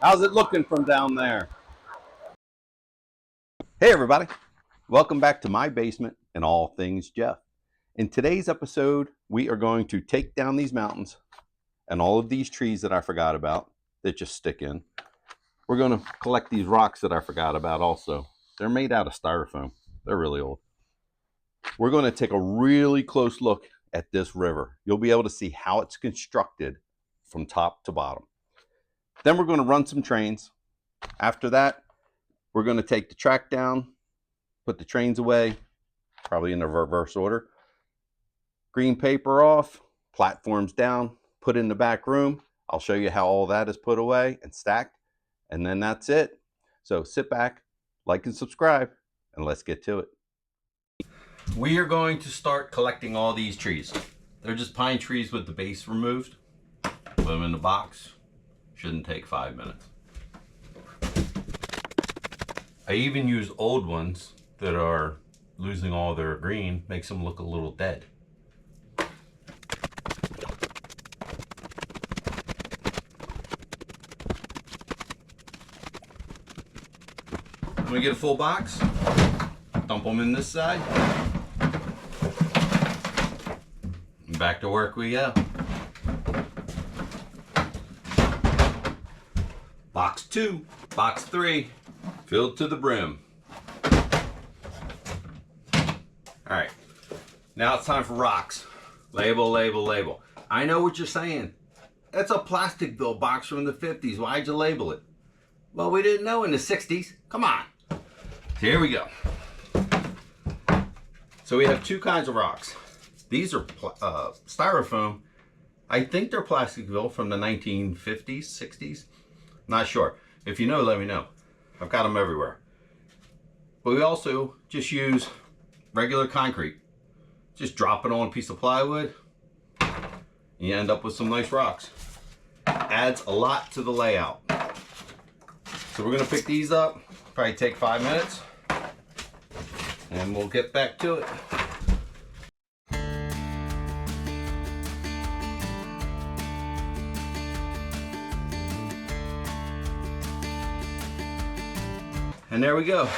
How's it looking from down there? Hey everybody, welcome back to my basement and all things Jeff. In today's episode, we are going to take down these mountains and all of these trees that I forgot about that just stick in. We're going to collect these rocks that I forgot about also. They're made out of styrofoam. They're really old. We're going to take a really close look at this river. You'll be able to see how it's constructed from top to bottom. Then we're going to run some trains. After that, we're going to take the track down, put the trains away, probably in the reverse order. Green paper off, platforms down, put in the back room. I'll show you how all that is put away and stacked, and then that's it. So sit back, like and subscribe, and let's get to it. We are going to start collecting all these trees. They're just pine trees with the base removed. Put them in the box. Shouldn't take 5 minutes. I even use old ones that are losing all their green, makes them look a little dead. I'm gonna get a full box, dump them in this side, and back to work we go. Box 2, box 3, filled to the brim. All right, now it's time for rocks. Label, label, label. I know what you're saying. That's a Plasticville box from the 50s. Why'd you label it? Well, we didn't know in the 60s. Come on. Here we go. So we have two kinds of rocks. These are styrofoam. I think they're Plasticville from the 1950s, 60s. Not sure. If you know, let me know. I've got them everywhere. But we also just use regular concrete. Just drop it on a piece of plywood. And you end up with some nice rocks. Adds a lot to the layout. So we're gonna pick these up. Probably take 5 minutes. And we'll get back to it. And there we go.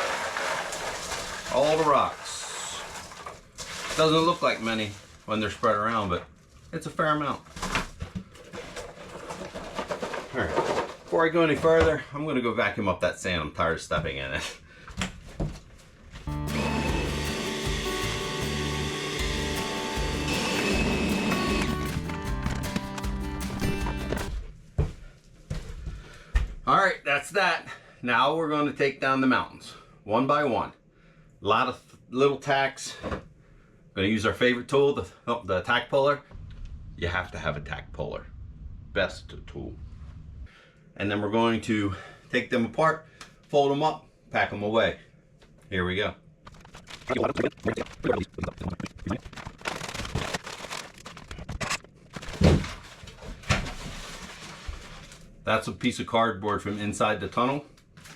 All the rocks. Doesn't look like many when they're spread around, but it's a fair amount. All right, before I go any further, I'm gonna go vacuum up that sand. I'm tired of stepping in it. All right, that's that. Now we're going to take down the mountains, one by one. A lot of little tacks. Going to use our favorite tool, the tack puller. You have to have a tack puller. Best tool. And then we're going to take them apart, fold them up, pack them away. Here we go. That's a piece of cardboard from inside the tunnel.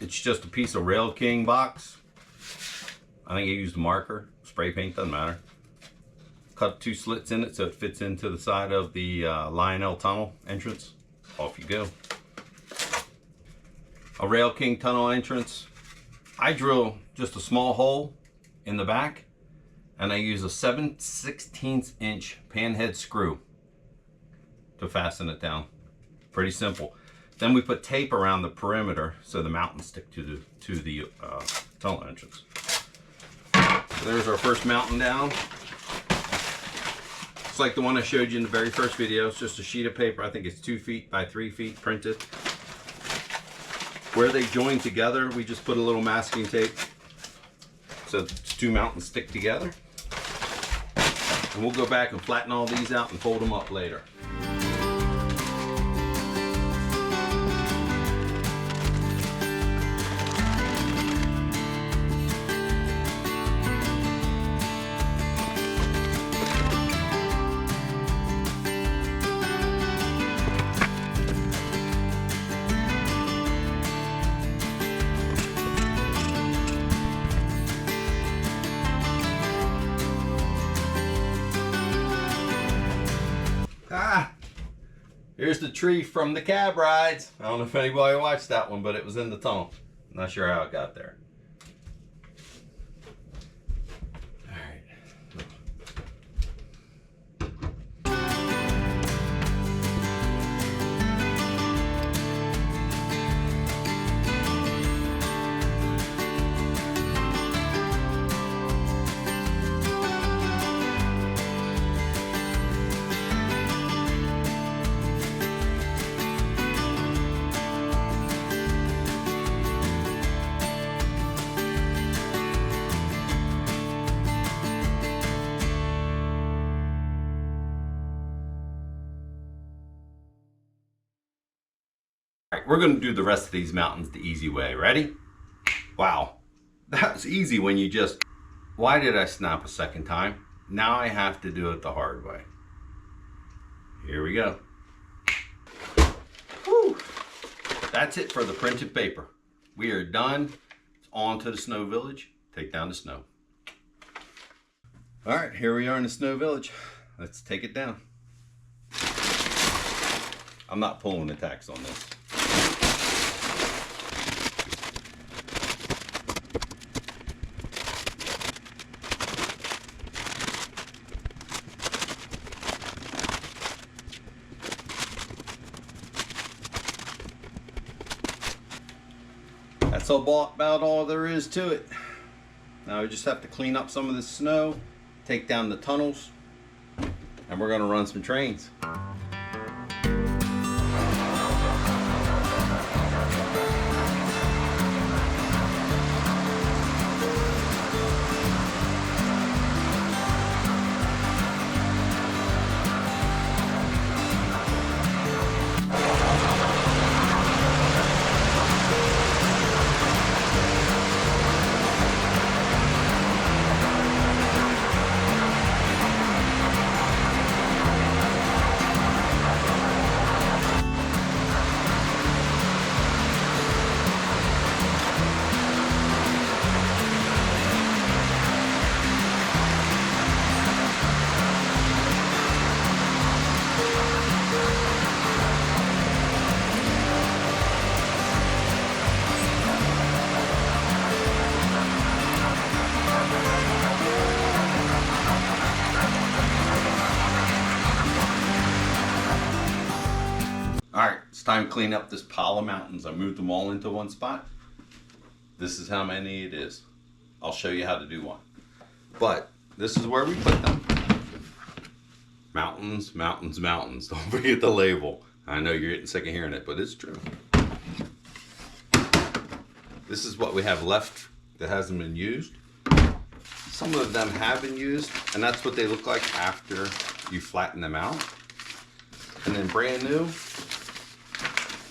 It's just a piece of Rail King box. I think I used a marker, spray paint, doesn't matter. Cut 2 slits in it so it fits into the side of the Lionel tunnel entrance. Off you go. A Rail King tunnel entrance. I drill just a small hole in the back and I use a 7/16 inch panhead screw to fasten it down. Pretty simple. Then we put tape around the perimeter so the mountains stick to the tunnel entrance. So there's our first mountain down. It's like the one I showed you in the very first video. It's just a sheet of paper. I think it's 2 feet by 3 feet printed. Where they join together, we just put a little masking tape so the 2 mountains stick together. And we'll go back and flatten all these out and fold them up later. Here's the tree from the cab rides. I don't know if anybody watched that one, but it was in the tunnel. Not sure how it got there. All right. All right, we're going to do the rest of these mountains the easy way. Ready? Wow, that's easy when you just... Why did I snap a second time? Now I have to do it the hard way. Here we go. Whew. That's it for the printed paper. We are done. It's on to the Snow Village. Take down the snow. All right, here we are in the Snow Village. Let's take it down. I'm not pulling the tacks on this. That's about all there is to it. Now we just have to clean up some of the snow, take down the tunnels, and we're going to run some trains. Alright, it's time to clean up this pile of mountains. I moved them all into one spot. This is how many it is. I'll show you how to do one. But this is where we put them. Mountains, mountains, mountains. Don't forget the label. I know you're getting sick of hearing it, but it's true. This is what we have left that hasn't been used. Some of them have been used, and that's what they look like after you flatten them out. And then brand new,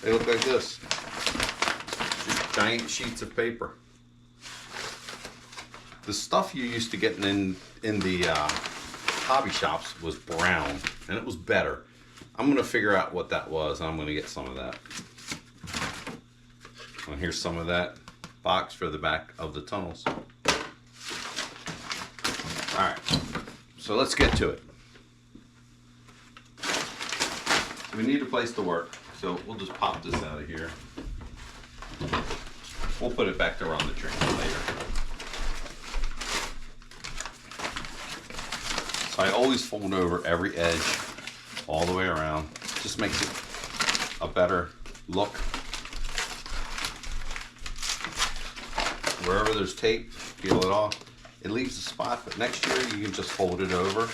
they look like this. Just giant sheets of paper. The stuff you used to get in the hobby shops was brown, and it was better. I'm gonna figure out what that was. I'm gonna get some of that. And here's some of that box for the back of the tunnels. All right, so let's get to it. We need a place to work, so we'll just pop this out of here. We'll put it back to run the train later. So I always fold over every edge all the way around. Just makes it a better look. Wherever there's tape, peel it off. It leaves a spot, but next year you can just fold it over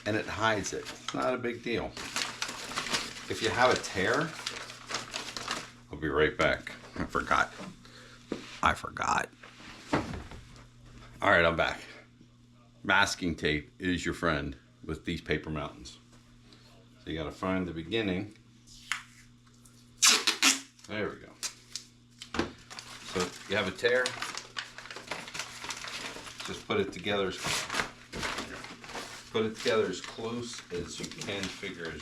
and it hides it. It's not a big deal. If you have a tear, I'll be right back. I forgot. All right, I'm back. Masking tape is your friend with these paper mountains. So you gotta find the beginning. There we go. So you have a tear, just put it together as close as you can figure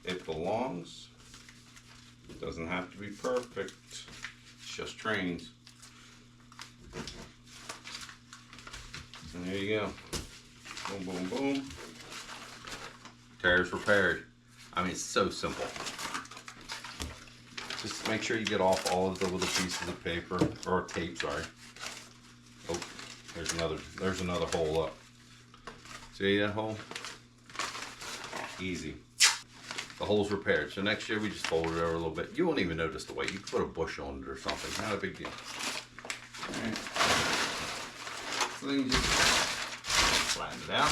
it belongs. It doesn't have to be perfect. It's just trains. And there you go. Boom, boom, boom. Tear's repaired. I mean, it's so simple. Just make sure you get off all of the little pieces of paper, or tape, sorry. Oh, there's another hole up. See that hole? Easy. The hole's repaired. So next year we just fold it over a little bit. You won't even notice the weight. You can put a bush on it or something. Not a big deal. Alright. So then you just flatten it out.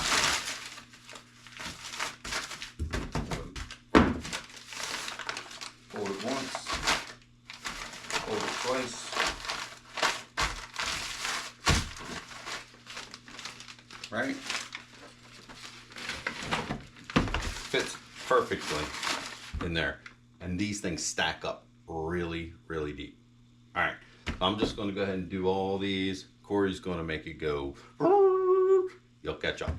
Fold it once. Fold it twice. Right? Fits perfectly in there. And these things stack up really, really deep. All right, I'm just going to go ahead and do all these. Corey's going to make it go. You'll catch up.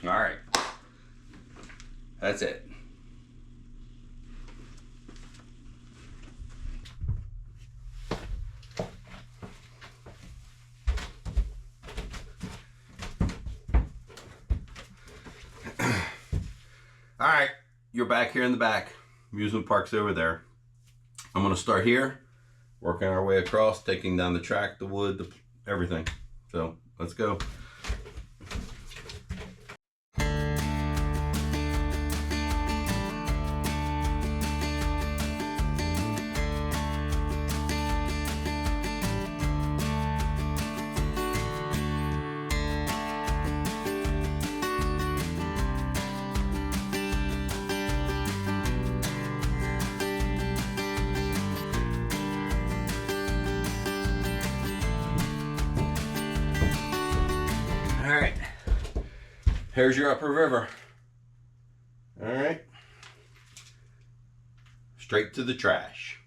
All right, that's it. All right, you're back here in the back. Amusement park's over there. I'm gonna start here, working our way across, taking down the track, the wood, everything. So let's go. All right, here's your upper river. All right, straight to the trash.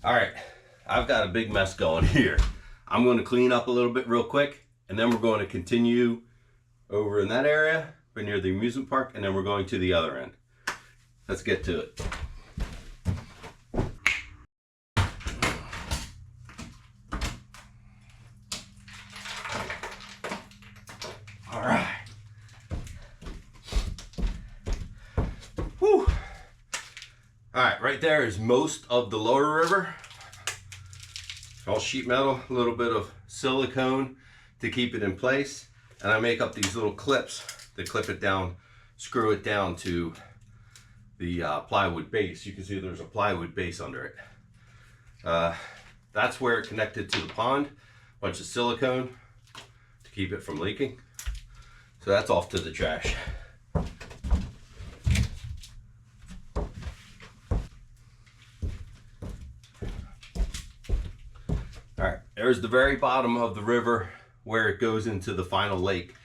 All right, I've got a big mess going here. I'm going to clean up a little bit real quick, and then we're going to continue over in that area, near the amusement park, and then we're going to the other end. Let's get to it. All right. Whew. All right, right there is most of the lower river. All sheet metal, a little bit of silicone to keep it in place. And I make up these little clips that clip it down, screw it down to the plywood base. You can see there's a plywood base under it. That's where it connected to the pond. Bunch of silicone to keep it from leaking. So that's off to the trash. All right, there's the very bottom of the river where it goes into the final lake.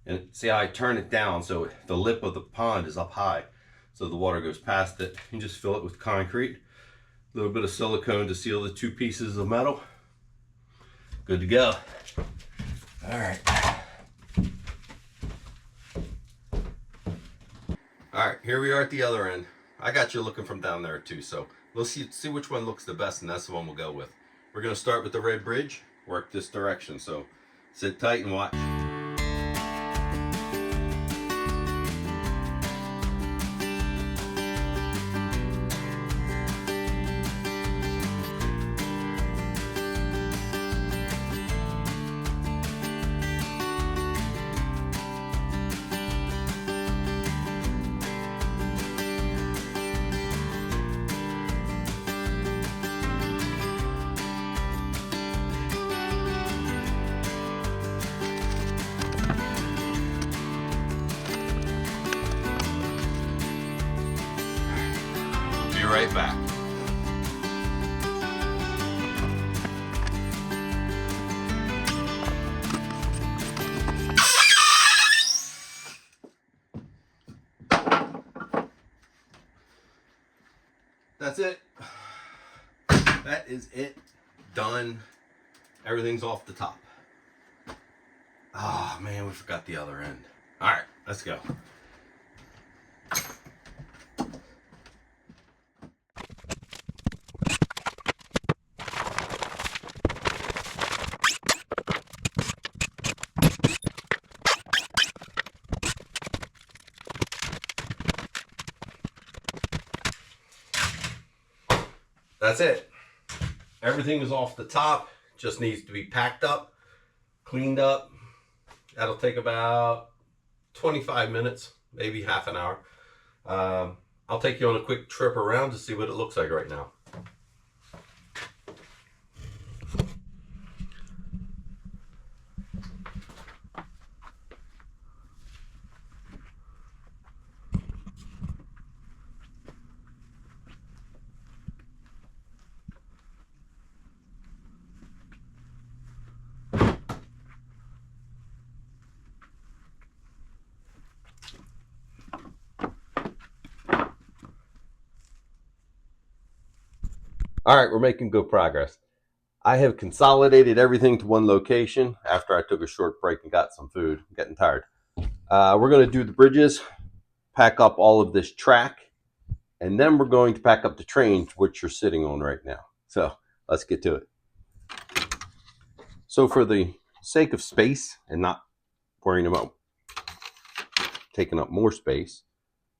And see how I turn it down so the lip of the pond is up high. So the water goes past it. You just fill it with concrete. A little bit of silicone to seal the two pieces of metal. Good to go. All right. All right, here we are at the other end. I got you looking from down there too, so we'll see which one looks the best, and that's the one we'll go with. We're gonna start with the red bridge, work this direction, so sit tight and watch. Right back. That's it. That is it. Done. Everything's off the top. Oh man, we forgot the other end. All right, let's go. That's it. Everything is off the top. Just needs to be packed up, cleaned up. That'll take about 25 minutes, maybe half an hour. I'll take you on a quick trip around to see what it looks like right now. All right, we're making good progress. I have consolidated everything to one location after I took a short break and got some food. I'm getting tired. We're going to do the bridges, pack up all of this track, and then we're going to pack up the trains, which you're sitting on right now. So let's get to it. So for the sake of space and not worrying about taking up more space,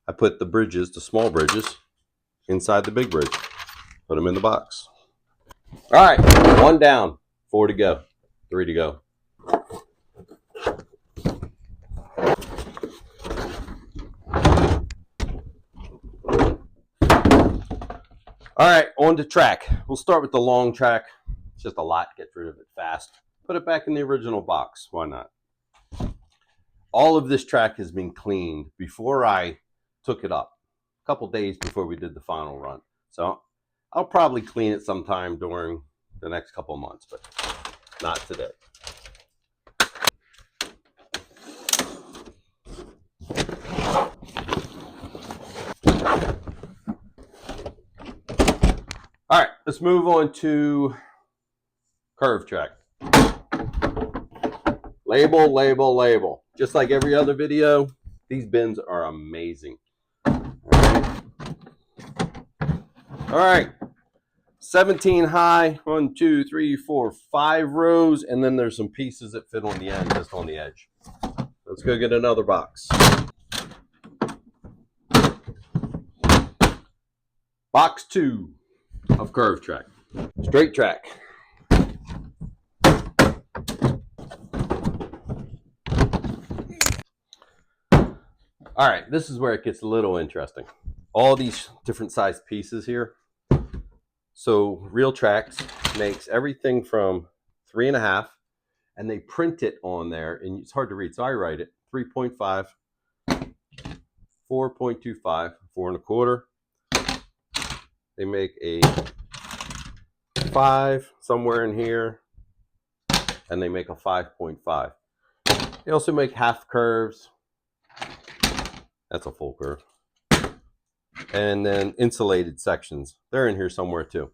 I put the bridges, the small bridges, inside the big bridge. Put them in the box. All right, 1 down, 4 to go, 3 to go. All right, on to track. We'll start with the long track. It's just a lot, get rid of it fast. Put it back in the original box, why not? All of this track has been cleaned before I took it up, a couple days before we did the final run. So I'll probably clean it sometime during the next couple of months, but not today. All right, let's move on to curve track. Label, label, label. Just like every other video, these bins are amazing. All right. 17 high, 1, 2, 3, 4, 5 rows, and then there's some pieces that fit on the end, just on the edge. Let's go get another box. Box 2 of curve track. Straight track. All right, this is where it gets a little interesting. All these different size pieces here. So Real Tracks makes everything from 3.5, and they print it on there, and it's hard to read, so I write it 3.5, 4.25, 4.25. They make a 5 somewhere in here, and they make a 5.5. They also make half curves. That's a full curve. And then insulated sections. They're in here somewhere too.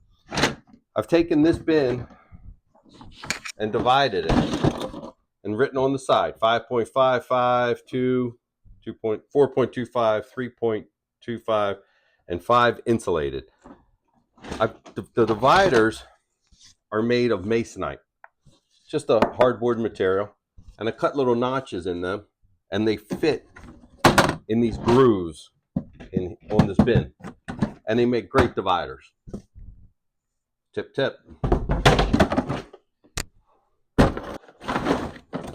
I've taken this bin and divided it and written on the side 5.55, 2, 4.25, 3.25, and 5 insulated. The dividers are made of masonite, just a hardboard material, and I cut little notches in them, and they fit in these grooves on this bin, and they make great dividers. Tip, tip.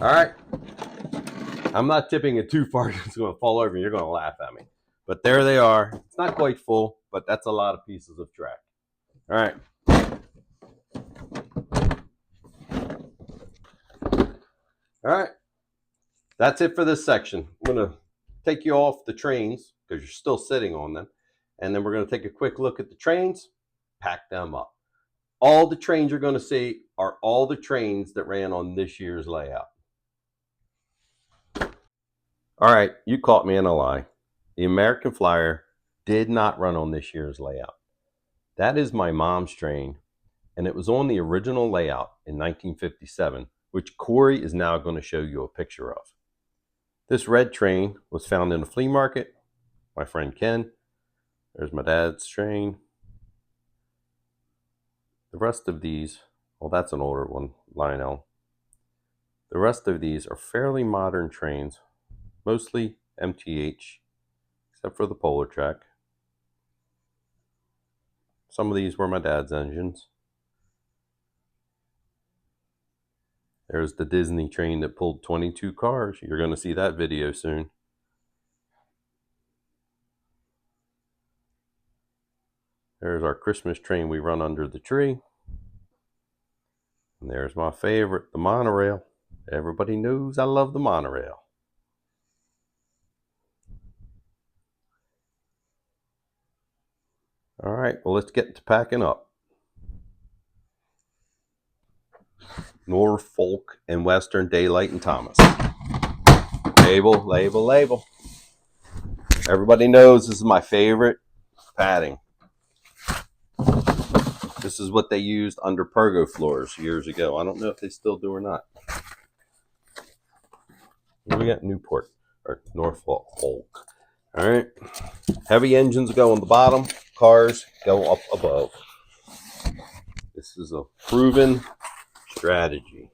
All right. I'm not tipping it too far. It's going to fall over and you're going to laugh at me. But there they are. It's not quite full, but that's a lot of pieces of track. All right. All right. That's it for this section. I'm going to take you off the trains because you're still sitting on them. And then we're going to take a quick look at the trains, pack them up. All the trains you're going to see are all the trains that ran on this year's layout. All right, you caught me in a lie. The American Flyer did not run on this year's layout. That is my mom's train, and it was on the original layout in 1957, which Corey is now going to show you a picture of. This red train was found in a flea market. My friend Ken. There's my dad's train. The rest of these, well, that's an older one, Lionel. The rest of these are fairly modern trains, mostly MTH, except for the Polar Track. Some of these were my dad's engines. There's the Disney train that pulled 22 cars. You're going to see that video soon. There's our Christmas train we run under the tree. And there's my favorite, the monorail. Everybody knows I love the monorail. All right, well, let's get to packing up. Norfolk and Western, Daylight and Thomas. Label, label, label. Everybody knows this is my favorite padding. This is what they used under pergo floors years ago. I don't know if they still do or not. We got Newport or Norfolk. All right. Heavy engines go on the bottom. Cars go up above. This is a proven strategy.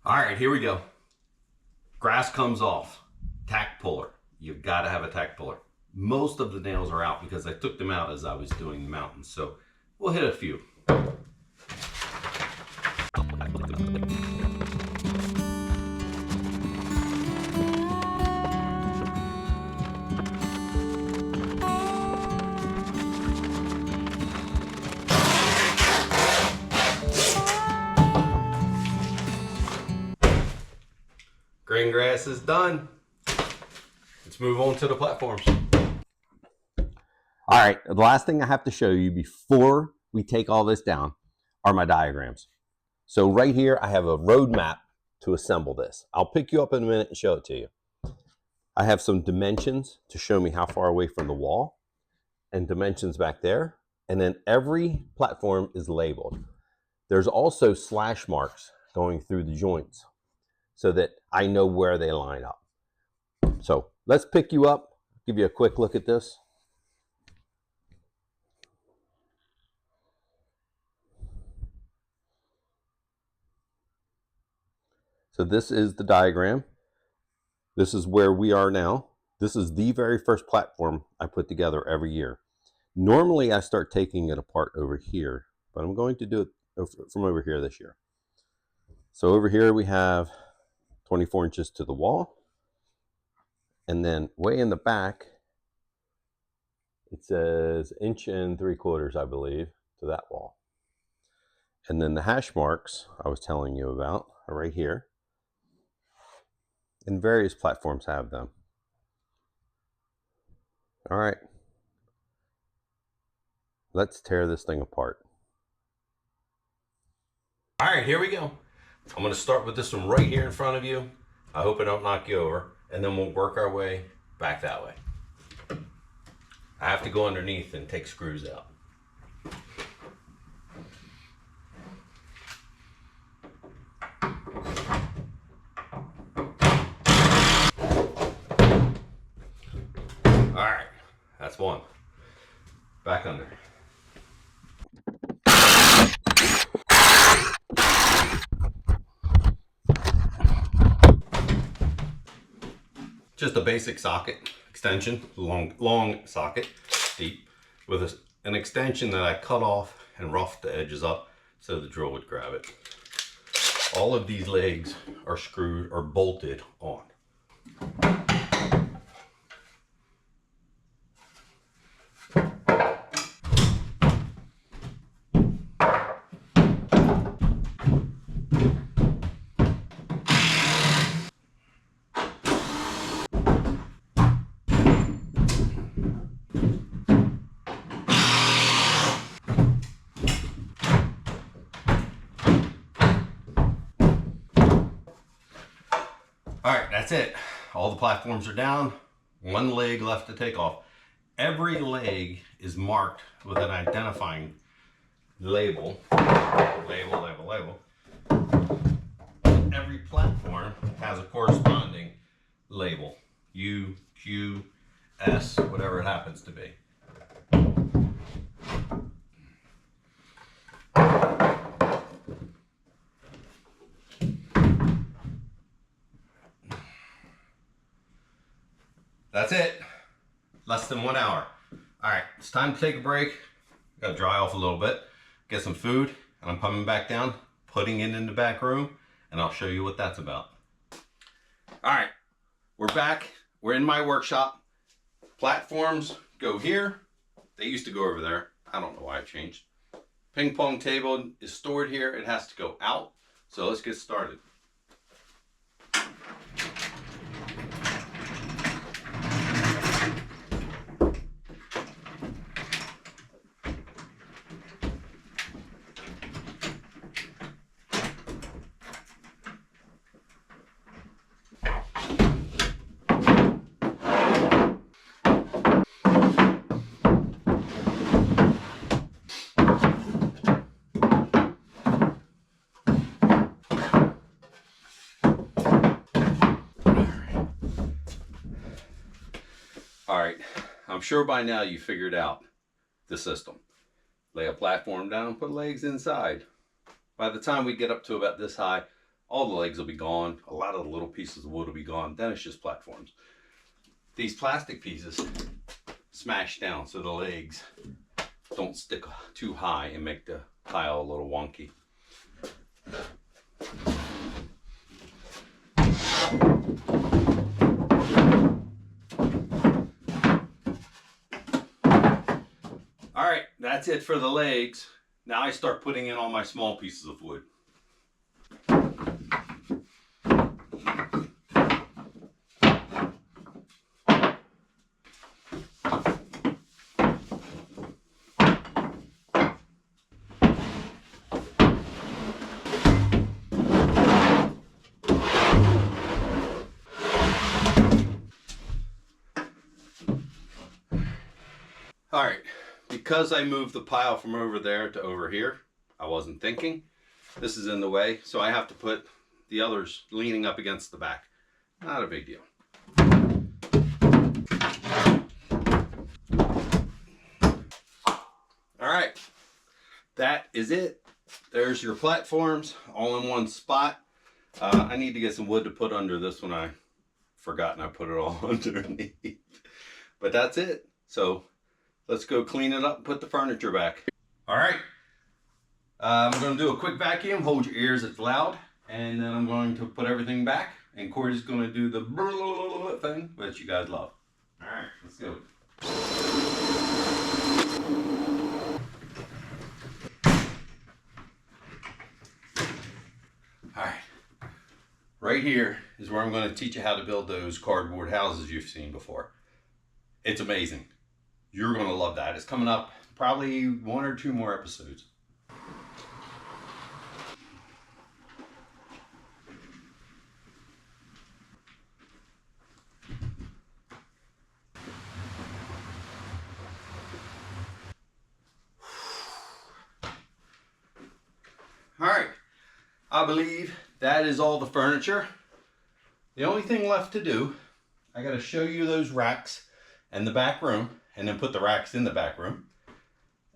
All right, here we go. Grass comes off. Tack puller. You've got to have a tack puller. Most of the nails are out because I took them out as I was doing the mountains. So we'll hit a few. Grain grass is done. Let's move on to the platforms. All right, the last thing I have to show you before we take all this down are my diagrams. So right here, I have a road map to assemble this. I'll pick you up in a minute and show it to you. I have some dimensions to show me how far away from the wall and dimensions back there. And then every platform is labeled. There's also slash marks going through the joints so that I know where they line up. So let's pick you up, give you a quick look at this. So this is the diagram. This is where we are now. This is the very first platform I put together every year. Normally I start taking it apart over here, but I'm going to do it from over here this year. So over here we have 24 inches to the wall. And then way in the back, it says 1.75 inches, I believe, to that wall. And then the hash marks I was telling you about are right here. And various platforms have them. All right. Let's tear this thing apart. All right, here we go. I'm going to start with this one right here in front of you. I hope I don't knock you over. And then we'll work our way back that way. I have to go underneath and take screws out. All right, that's one. Back under. Just a basic socket extension, long socket, deep, with an extension that I cut off and roughed the edges up so the drill would grab it. All of these legs are screwed or bolted on. that's it. All the platforms are down. One leg left to take off. Every leg is marked with an identifying label. Label. Every platform has a corresponding label. U, Q, S, whatever it happens to be. That's it. Less than 1 hour. All right, it's time to take a break. Gotta dry off a little bit, get some food, and I'm coming back down, putting it in the back room, and I'll show you what that's about. All right, we're back. We're in my workshop. Platforms go here. They used to go over there. I don't know why I changed. Ping pong table is stored here. It has to go out. So let's get started. All right, I'm sure by now you figured out the system. Lay a platform down, put legs inside. By the time we get up to about this high, all the legs will be gone. A lot of the little pieces of wood will be gone. Then it's just platforms. These plastic pieces smash down so the legs don't stick too high and make the pile a little wonky. All right, that's it for the legs. Now I start putting in all my small pieces of wood. All right, because I moved the pile from over there to over here, I wasn't thinking. This is in the way, so I have to put the others leaning up against the back. Not a big deal. All right, that is it. There's your platforms all in one spot. I need to get some wood to put under this one. I forgot and I put it all underneath. But that's it. So let's go clean it up and put the furniture back. All right. I'm going to do a quick vacuum. Hold your ears, it's loud. And then I'm going to put everything back. And Corey's going to do the thing that you guys love. All right, let's go. All right. Right here is where I'm going to teach you how to build those cardboard houses you've seen before. It's amazing. You're going to love that. It's coming up probably 1 or 2 more episodes. All right, I believe that is all the furniture. The only thing left to do, I got to show you those racks in the back room, and then put the racks in the back room.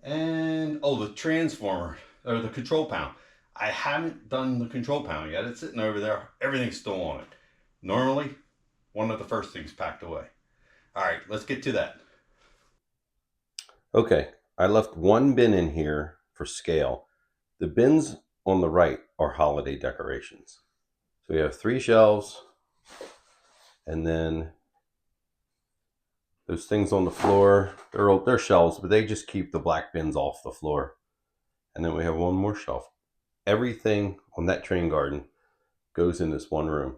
And, oh, the transformer, or the control panel. I haven't done the control panel yet. It's sitting over there. Everything's still on it. Normally, one of the first things packed away. All right, let's get to that. Okay, I left one bin in here for scale. The bins on the right are holiday decorations. So we have 3 shelves, and then those things on the floor, they're shelves, but they just keep the black bins off the floor. And then we have one more shelf. Everything on that train garden goes in this one room.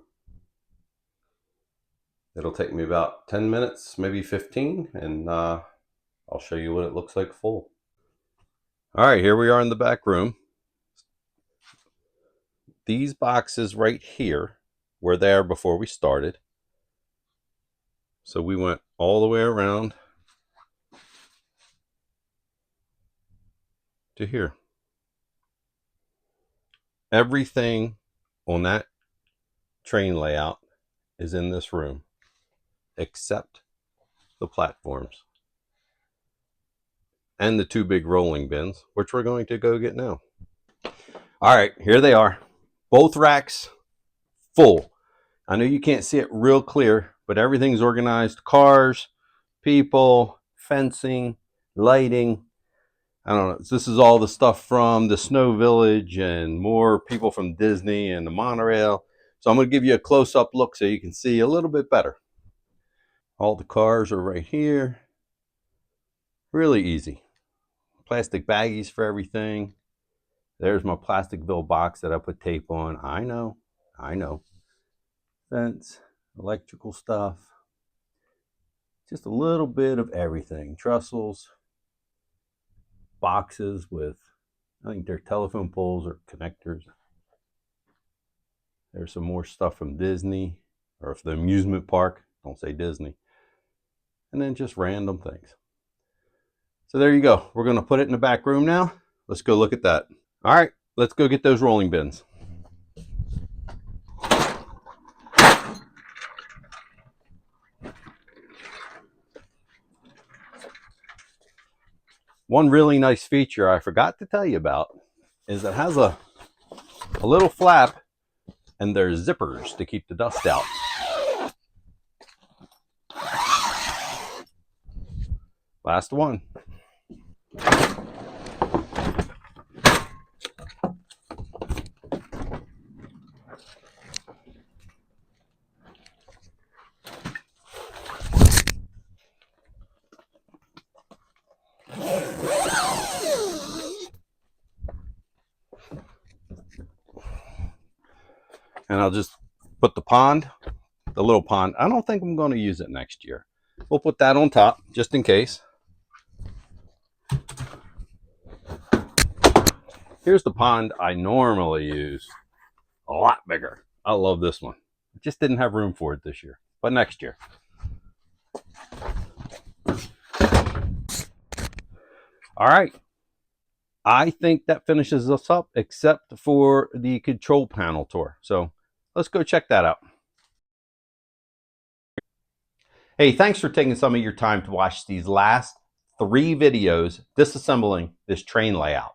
It'll take me about 10 minutes, maybe 15, and I'll show you what it looks like full. All right, here we are in the back room. These boxes right here were there before we started. So we went all the way around to here. Everything on that train layout is in this room except the platforms and the two big rolling bins, which we're going to go get now. All right, here they are. Both racks full. I know you can't see it real clear, but everything's organized. Cars, people, fencing, lighting. I don't know. This is all the stuff from the Snow Village and more people from Disney and the monorail. So I'm going to give you a close-up look so you can see a little bit better. All the cars are right here. Really easy. Plastic baggies for everything. There's my Plasticville box that I put tape on. I know. Fence, electrical stuff. Just a little bit of everything. Trussels, boxes with, I think they're telephone poles or connectors. There's some more stuff from Disney, or the amusement park. Don't say Disney. And then just random things. So there you go. We're going to put it in the back room now. Let's go look at that. All right, let's go get those rolling bins. One really nice feature I forgot to tell you about is it has a little flap and there's zippers to keep the dust out. Last one. And I'll just put the little pond. I don't think I'm going to use it next year. We'll put that on top just in case. Here's the pond I normally use. A lot bigger. I love this one. I just didn't have room for it this year, but next year. All right. I think that finishes us up except for the control panel tour. So let's go check that out. Hey, thanks for taking some of your time to watch these last 3 videos disassembling this train layout.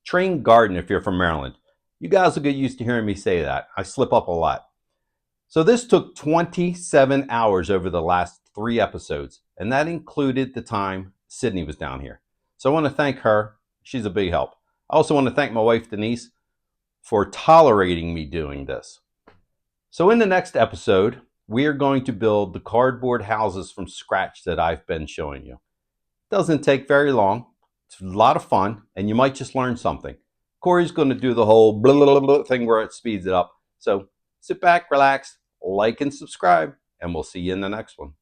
Train garden if you're from Maryland. You guys will get used to hearing me say that. I slip up a lot. So this took 27 hours over the last 3 episodes, and that included the time Sydney was down here. So I want to thank her. She's a big help. I also want to thank my wife, Denise, for tolerating me doing this. So in the next episode, we are going to build the cardboard houses from scratch that I've been showing you. It doesn't take very long. It's a lot of fun, and you might just learn something. Corey's going to do the whole blah, blah, blah thing where it speeds it up. So sit back, relax, like and subscribe, and we'll see you in the next one.